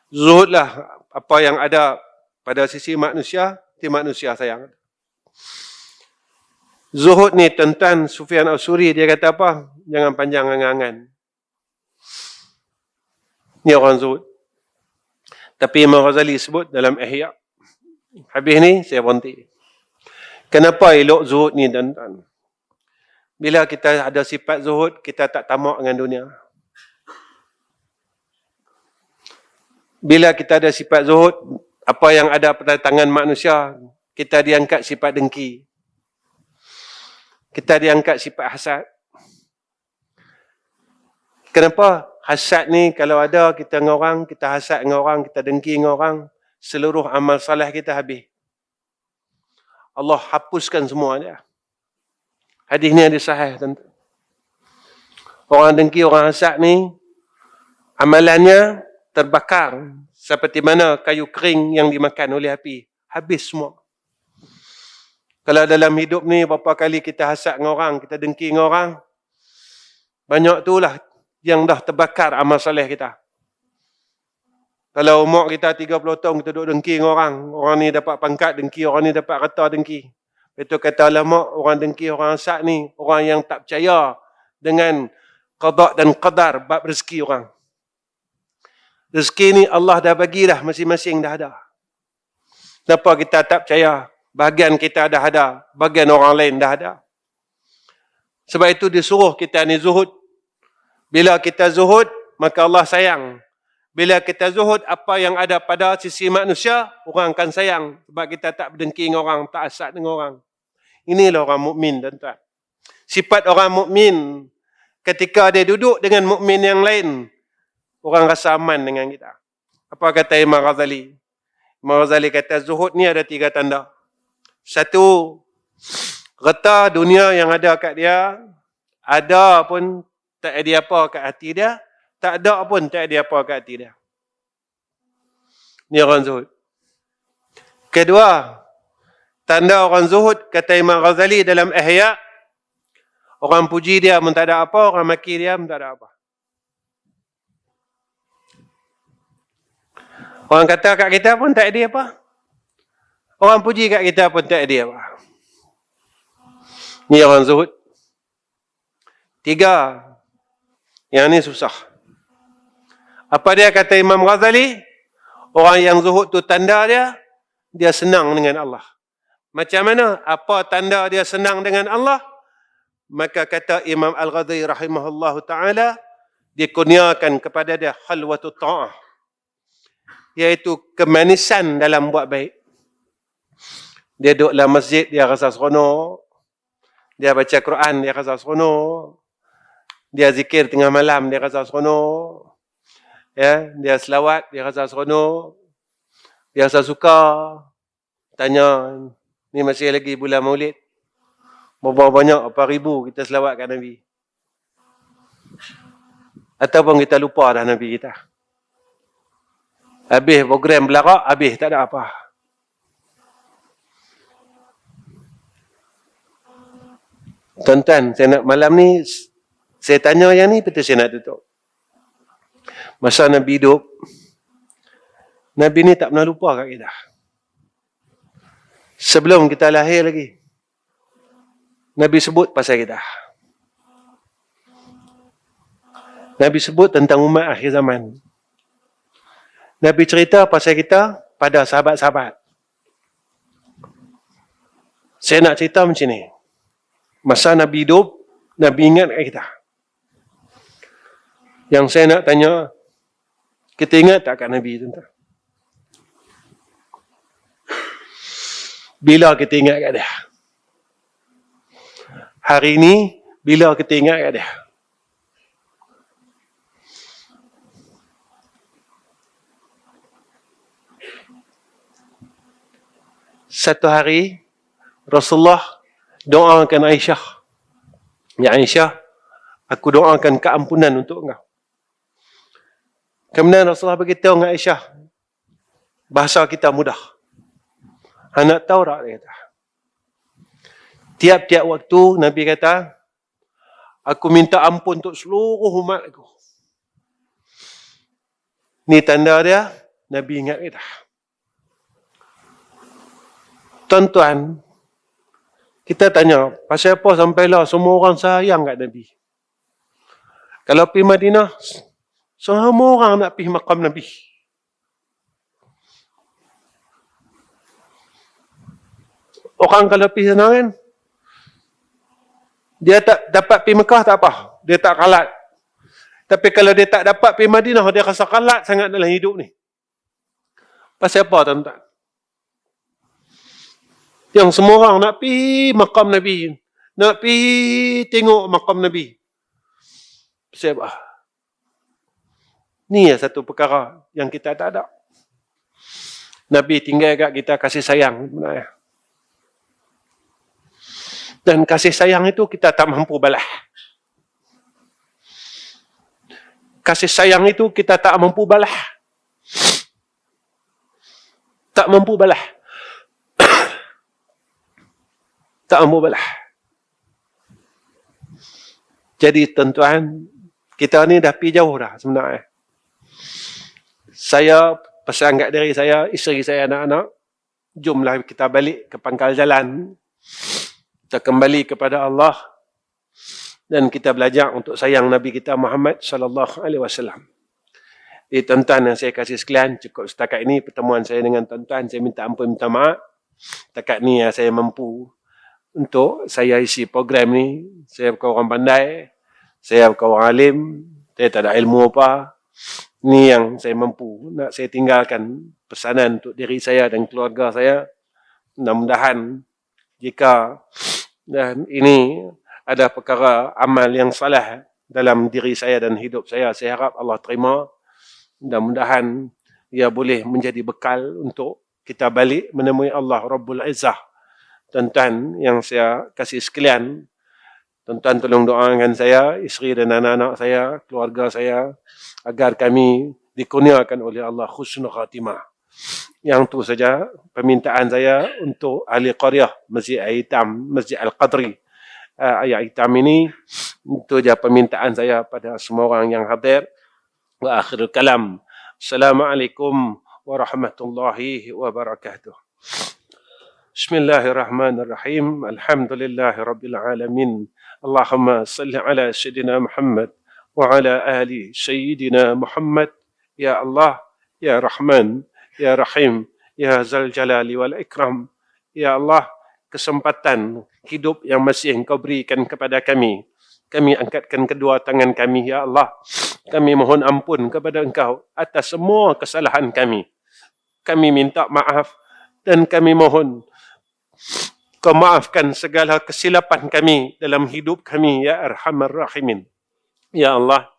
Zuhudlah apa yang ada pada sisi manusia, manusia sayang. Zuhud ni, tuan-tuan, Sufyan Al-Suri dia kata apa? Jangan panjang angan-angan. Ni orang zuhud. Tapi Imam Ghazali sebut dalam Ihya. Habis ni saya berhenti. Kenapa elok zuhud ni, tuan-tuan? Bila kita ada sifat zuhud, kita tak tamak dengan dunia. Bila kita ada sifat zuhud, apa yang ada pada tangan manusia, kita diangkat sifat dengki. Kita diangkat sifat hasad. Kenapa? Hasad ni kalau ada kita dengan orang, kita hasad dengan orang, kita dengki dengan orang, seluruh amal saleh kita habis. Allah hapuskan semua dia. Hadis ni ada sahih, tentu. Orang dengki, orang hasad ni, amalannya terbakar seperti mana kayu kering yang dimakan oleh api. Habis semua. Kalau dalam hidup ni berapa kali kita hasad dengan orang, kita dengki dengan orang, banyak itulah yang dah terbakar amal saleh kita. Kalau umur kita 30 tahun, kita duduk dengki dengan orang. Orang ni dapat pangkat dengki, orang ni dapat harta dengki. Itu kata ulama, orang dengki, orang hasad ni, orang yang tak percaya dengan qada dan qadar bab rezeki orang. Rezeki ni Allah dah bagilah, masing-masing dah ada. Kenapa kita tak percaya? Bahagian kita dah ada, bahagian orang lain dah ada. Sebab itu disuruh kita ni zuhud. Bila kita zuhud, maka Allah sayang. Bila kita zuhud, apa yang ada pada sisi manusia, orang akan sayang. Sebab kita tak berdengki dengan orang, tak hasad dengan orang. Inilah orang mukmin, tuan-tuan. Sifat orang mukmin, ketika dia duduk dengan mukmin yang lain, orang rasa aman dengan kita. Apa kata Imam Ghazali? Imam Ghazali kata zuhud ni ada 3 tanda. Satu, reta dunia yang ada kat dia, ada pun tak ada apa kat hati dia, tak ada pun tak ada apa kat hati dia. Ni orang zuhud. Kedua, tanda orang zuhud, kata Imam Ghazali dalam Ihya, orang puji dia pun tak ada apa, orang maki dia pun tak ada apa. Orang kata kat kita pun tak ada apa. Orang puji kat kita pun tak ada apa. Ni orang zuhud. 3, yang ni susah. Apa dia kata Imam Ghazali? Orang yang zuhud tu tanda dia senang dengan Allah. Macam mana? Apa tanda dia senang dengan Allah? Maka kata Imam Al-Ghazali rahimahullahu ta'ala, dikurniakan kepada dia khalwatut ta'ah. Iaitu kemanisan dalam buat baik. Dia duduk dalam masjid, dia rasa seronok. Dia baca Quran, dia rasa seronok. Dia zikir tengah malam, dia rasa seronok. Ya, dia selawat, dia rasa seronok. Dia rasa suka. Tanya, ni masih lagi bulan Maulid. Berapa banyak, apa ribu kita selawat kat Nabi. Ataupun kita lupa dah Nabi kita. Habis program belakang, habis, tak ada apa. Tuan-tuan, saya nak malam ni, saya tanya yang ni, betul saya nak tutup. Masa Nabi hidup, Nabi ni tak pernah lupa kat kita. Sebelum kita lahir lagi, Nabi sebut pasal kita. Nabi sebut tentang umat akhir zaman. Nabi cerita pasal kita pada sahabat-sahabat. Saya nak cerita macam ni. Masa Nabi hidup, Nabi ingat kat kita. Yang saya nak tanya, kita ingat tak kat Nabi, tuan-tuan? Bila kita ingat kat dia? Hari ni, bila kita ingat kat dia? Satu hari, Rasulullah doakan Aisyah. Ya Aisyah, aku doakan keampunan untuk engkau. Kemudian Rasulullah beritahu dengan Aisyah, bahasa kita mudah. Anak tahu tak, dia kata. Tiap-tiap waktu Nabi kata, aku minta ampun untuk seluruh umat aku. Ni tanda dia, Nabi ingat kita. Tuan-tuan, kita tanya, pasal apa sampailah semua orang sayang kat Nabi? Kalau pergi Madinah, semua orang nak pergi makam Nabi. Orang kalau pergi sana kan, dia tak dapat pergi Mekah tak apa, dia tak kalat. Tapi kalau dia tak dapat pergi Madinah, dia rasa kalat sangat dalam hidup ni. Pasal apa, tuan-tuan? Yang semua orang nak pergi makam Nabi, nak pergi tengok makam Nabi. Pasal apa? Ni satu perkara yang kita tak ada. Nabi tinggal kat kita kasih sayang sebenarnya. Dan kasih sayang itu kita tak mampu balas. Kasih sayang itu kita tak mampu balas. Tak mampu balas. Tak mampu balas. Jadi tuan-tuan, kita ni dah pergi jauh dah sebenarnya. Saya pesan kat diri saya, isteri saya, anak-anak, jomlah kita balik ke pangkal jalan. Kita kembali kepada Allah dan kita belajar untuk sayang Nabi kita Muhammad sallallahu alaihi wasallam. Jadi tuan-tuan yang saya kasih sekalian, cukup setakat ini pertemuan saya dengan tuan-tuan. Saya minta ampun, minta maaf. Setakat ni saya mampu untuk saya isi program ni. Saya bukan orang pandai, saya bukan orang alim, saya tak ada ilmu apa. Ni yang saya mampu nak saya tinggalkan pesanan untuk diri saya dan keluarga saya. Mudah-mudahan jika dan ini ada perkara amal yang salah dalam diri saya dan hidup saya harap Allah terima. Mudah-mudahan ia boleh menjadi bekal untuk kita balik menemui Allah Rabbul Izzah. Tuan-tuan yang saya kasih sekalian, tuan-tuan tolong doakan saya, isteri dan anak-anak saya, keluarga saya, agar kami dikurniakan oleh Allah husnul khatimah. Yang tu saja permintaan saya untuk ahli qaryah Masjid Hitam, Masjid Al-Qadri Ayat Hitam ini. Itu saja permintaan saya pada semua orang yang hadir. Wa akhirul kalam. Assalamualaikum warahmatullahi wabarakatuh. Bismillahirrahmanirrahim. Alhamdulillahi rabbil alamin. Allahumma salli ala Sayyidina Muhammad wa ala ali Sayyidina Muhammad. Ya Allah, Ya Rahman, Ya Rahim, Ya Zal Jalali wal Ikram. Ya Allah, kesempatan hidup yang masih Engkau berikan kepada kami. Kami angkatkan kedua tangan kami, Ya Allah. Kami mohon ampun kepada Engkau atas semua kesalahan kami. Kami minta maaf dan kami mohon Kau maafkan segala kesilapan kami dalam hidup kami, ya Arhamar Rahimin. Ya Allah,